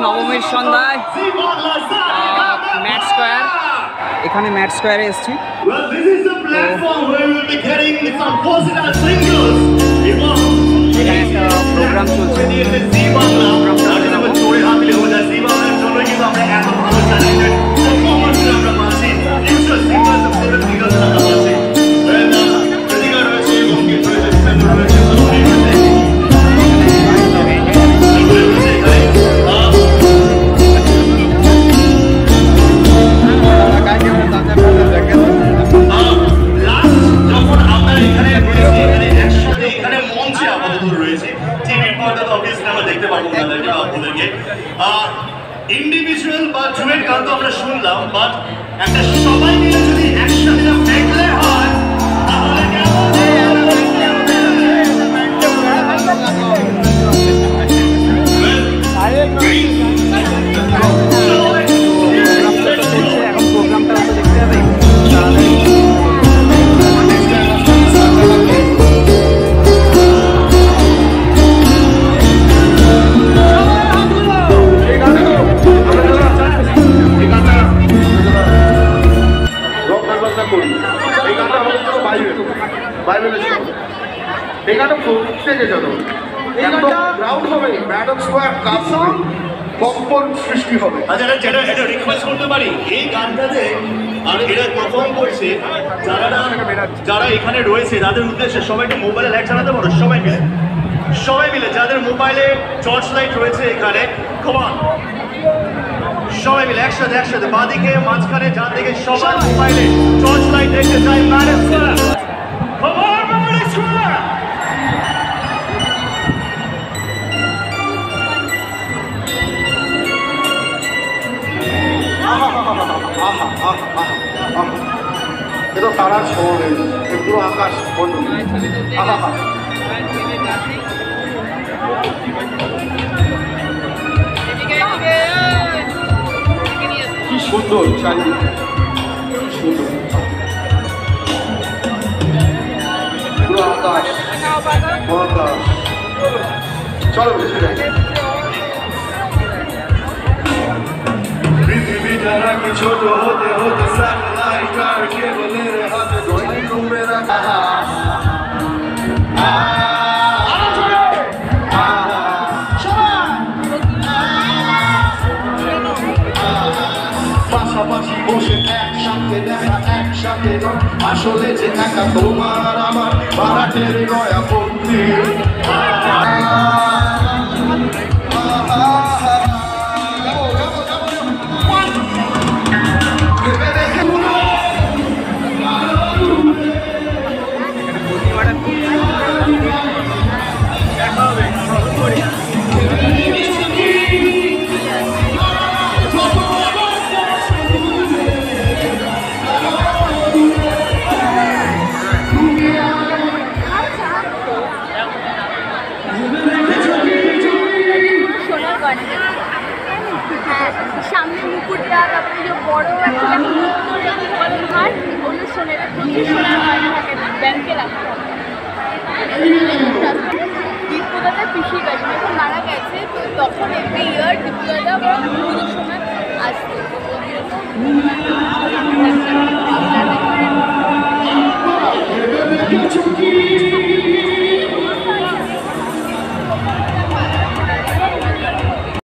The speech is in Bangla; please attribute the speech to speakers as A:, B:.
A: নবমীর সন্ধ্যায় ম্যাট স্কোয়ার, এখানে ম্যাট স্কোয়ারে এসেছি। এখানে একটা প্রোগ্রাম চলছে,
B: ইন্ডিভিজুয়াল বা জুয়েট গান তো আমরা শুনলাম, বাট একটা সবাই মিলে যদি একসাথে দেখলে হয় তাহলে
A: এখন প্রোগ্রামটা তো দেখতে হবে।
B: সৃষ্টি হবে। আচ্ছা, এটা রিকোয়েস্ট করতে পারি এই গানটাতে, আর এরা পারফর্ম করছে যারা এখানে রয়েছে তাদের উদ্দেশ্যে সবাই একটু মোবাইলে লাইট চালাতে পারো, সবাই মিলে যাদের মোবাইলে টর্চ লাইট রয়েছে এখানে, কমান সবাই মিলে একসাথে বাঁদিকে মাঝখানে যার দিকে সবার মোবাইলে টর্চ লাইট দেখতে চাই।
C: এটা তারা শহরে পুরো আকাশ কি সুন্দর চারিদিকে, সুন্দর পুরো আকাশ মহাকাশ। চলো বেশি পৃথিবী যারা কি ছোট হতে হতে স্যাটেলাইট আর কেবলের হাতে ধরে ডুবে রাখা পাশাপাশি বসে একসাথে দেখা একসাথে আসলে যে একা তোমার আমার ভাড়াটের গয়া পড়তে
D: সামনে মুকুটটা, তারপরে যে বড় একটা হার অনুষ্ঠানের সোনার গয়না থাকে, ব্যাংকে রাখা দীপুদাটা পিসি গেছে, যখন মারা গেছে তো তখন এভরি ইয়ার দীপুদাটা পুরো সোনার আসতো।
C: Get your